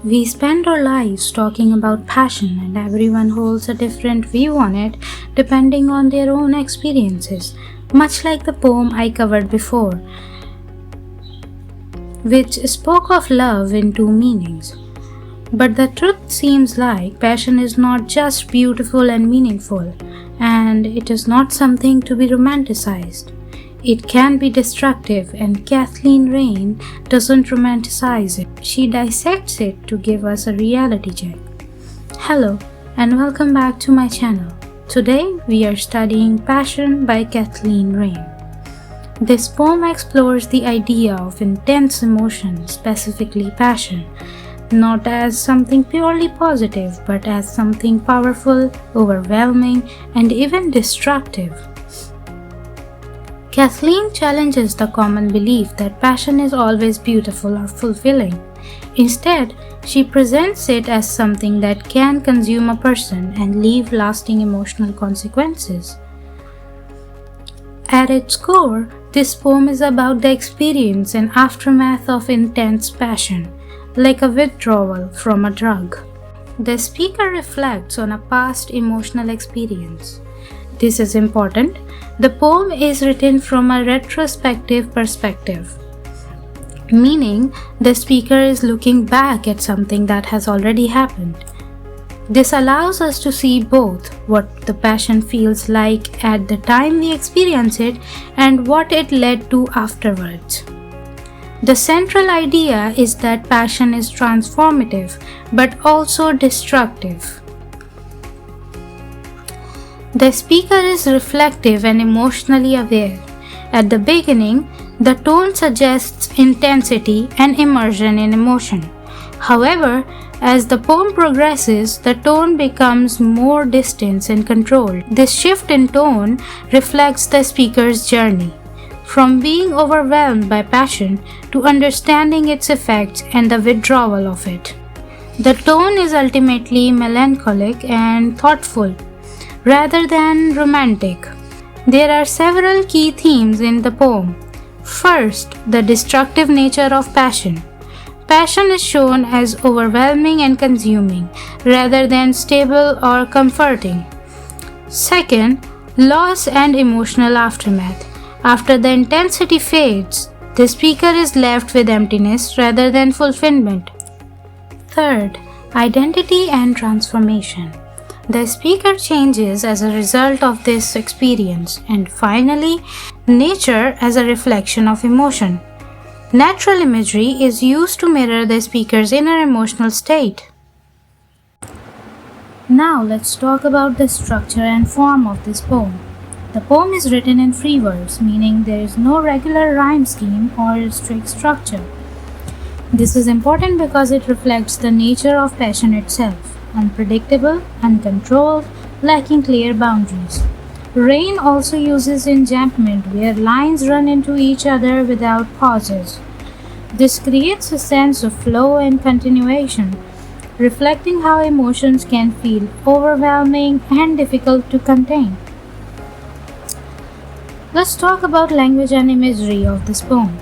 We spend our lives talking about passion, and everyone holds a different view on it depending on their own experiences, much like the poem I covered before, which spoke of love in two meanings. But the truth seems like passion is not just beautiful and meaningful, and it is not something to be romanticized. It can be destructive, and Kathleen Raine doesn't romanticize it. She dissects it to give us a reality check. Hello, and welcome back to my channel. Today we are studying Passion by Kathleen Raine. This poem explores the idea of intense emotion, specifically passion, not as something purely positive, but as something powerful, overwhelming, and even destructive. Kathleen challenges the common belief that passion is always beautiful or fulfilling. Instead, she presents it as something that can consume a person and leave lasting emotional consequences. At its core, this poem is about the experience and aftermath of intense passion, like a withdrawal from a drug. The speaker reflects on a past emotional experience. This is important. The poem is written from a retrospective perspective, meaning the speaker is looking back at something that has already happened. This allows us to see both what the passion feels like at the time we experience it and what it led to afterwards. The central idea is that passion is transformative but also destructive. The speaker is reflective and emotionally aware. At the beginning, the tone suggests intensity and immersion in emotion. However, as the poem progresses, the tone becomes more distant and controlled. This shift in tone reflects the speaker's journey, from being overwhelmed by passion to understanding its effects and the withdrawal of it. The tone is ultimately melancholic and thoughtful, rather than romantic. There are several key themes in the poem. First, the destructive nature of passion. Passion is shown as overwhelming and consuming, rather than stable or comforting. Second, loss and emotional aftermath. After the intensity fades, the speaker is left with emptiness rather than fulfillment. Third, identity and transformation. The speaker changes as a result of this experience. And finally, nature as a reflection of emotion. Natural imagery is used to mirror the speaker's inner emotional state. Now let's talk about the structure and form of this poem. The poem is written in free verse, meaning there is no regular rhyme scheme or strict structure. This is important because it reflects the nature of passion itself. Unpredictable, uncontrolled, lacking clear boundaries. Raine also uses enjambment where lines run into each other without pauses. This creates a sense of flow and continuation, reflecting how emotions can feel overwhelming and difficult to contain. Let's talk about language and imagery of this poem.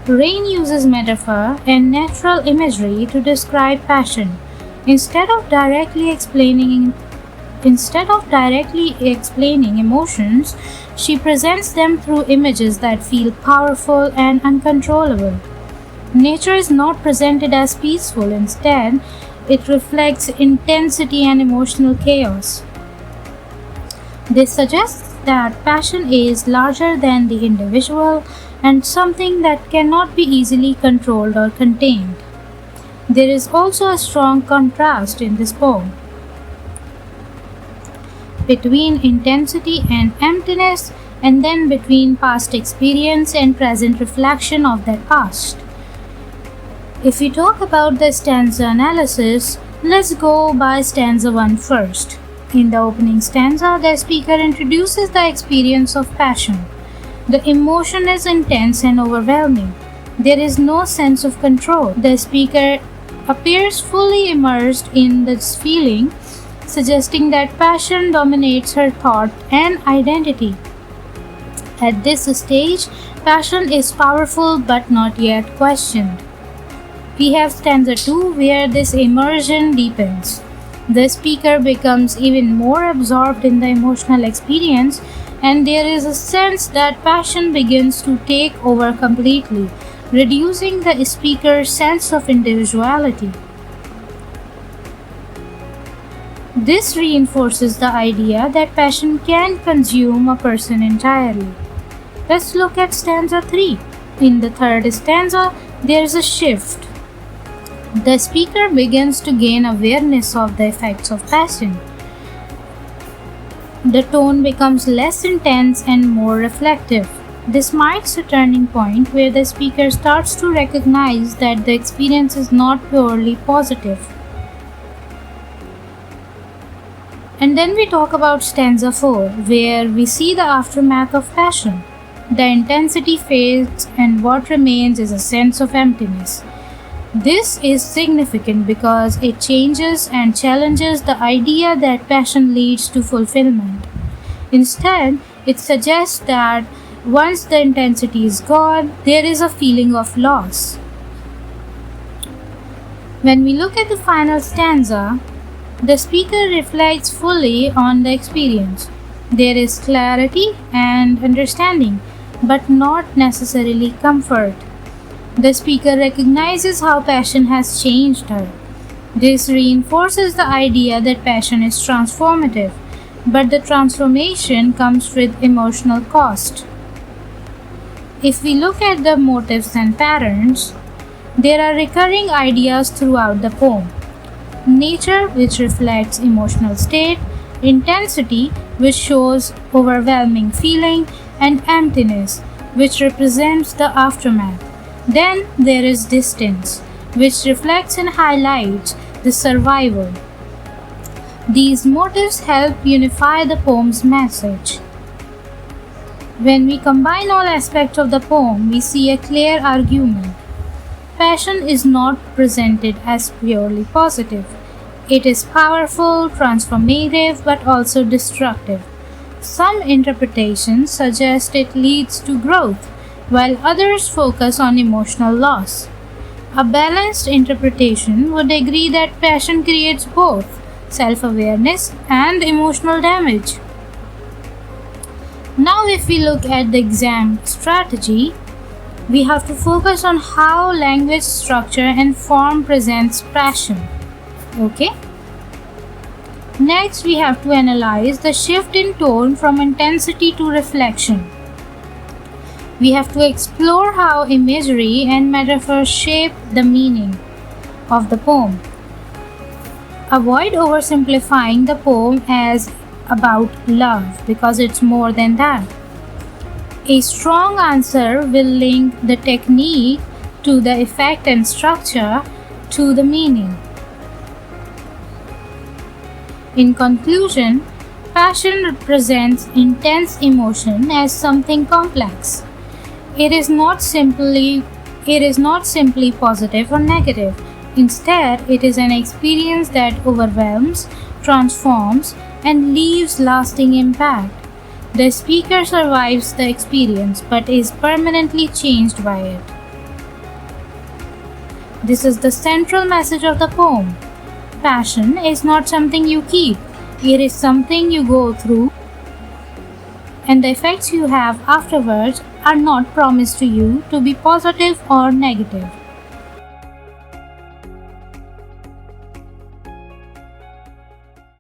Raine uses metaphor and natural imagery to describe passion. Instead of directly explaining emotions, she presents them through images that feel powerful and uncontrollable. Nature is not presented as peaceful. Instead, it reflects intensity and emotional chaos. This suggests that passion is larger than the individual and something that cannot be easily controlled or contained. There is also a strong contrast in this poem between intensity and emptiness, and then between past experience and present reflection of that past. If we talk about the stanza analysis, let's go by stanza 1 first. In the opening stanza, the speaker introduces the experience of passion. The emotion is intense and overwhelming. There is no sense of control. The speaker appears fully immersed in this feeling, suggesting that passion dominates her thought and identity. At this stage, passion is powerful but not yet questioned. We have stanza 2 where this immersion deepens. The speaker becomes even more absorbed in the emotional experience, and there is a sense that passion begins to take over completely, reducing the speaker's sense of individuality. This reinforces the idea that passion can consume a person entirely. Let's look at stanza 3. In the third stanza, there is a shift. The speaker begins to gain awareness of the effects of passion. The tone becomes less intense and more reflective. This marks a turning point where the speaker starts to recognize that the experience is not purely positive. And then we talk about stanza 4, where we see the aftermath of passion. The intensity fades, and what remains is a sense of emptiness. This is significant because it changes and challenges the idea that passion leads to fulfillment. Instead, it suggests that once the intensity is gone, there is a feeling of loss. When we look at the final stanza, the speaker reflects fully on the experience. There is clarity and understanding, but not necessarily comfort. The speaker recognizes how passion has changed her. This reinforces the idea that passion is transformative, but the transformation comes with emotional cost. If we look at the motifs and patterns, there are recurring ideas throughout the poem. Nature, which reflects emotional state, intensity, which shows overwhelming feeling, and emptiness, which represents the aftermath. Then there is distance, which reflects and highlights the survival. These motifs help unify the poem's message. When we combine all aspects of the poem, we see a clear argument. Passion is not presented as purely positive. It is powerful, transformative, but also destructive. Some interpretations suggest it leads to growth, while others focus on emotional loss. A balanced interpretation would agree that passion creates both self-awareness and emotional damage. Now, if we look at the exam strategy, we have to focus on how language, structure, and form presents passion. Okay? Next, we have to analyze the shift in tone from intensity to reflection. We have to explore how imagery and metaphor shape the meaning of the poem. Avoid oversimplifying the poem as about love because it's more than that. A strong answer will link the technique to the effect and structure to the meaning. In conclusion, passion represents intense emotion as something complex. It is not simply positive or negative. Instead, it is an experience that overwhelms, transforms, and leaves lasting impact. The speaker survives the experience but is permanently changed by it. This is the central message of the poem. Passion is not something you keep, it is something you go through, and the effects you have afterwards are not promised to you to be positive or negative.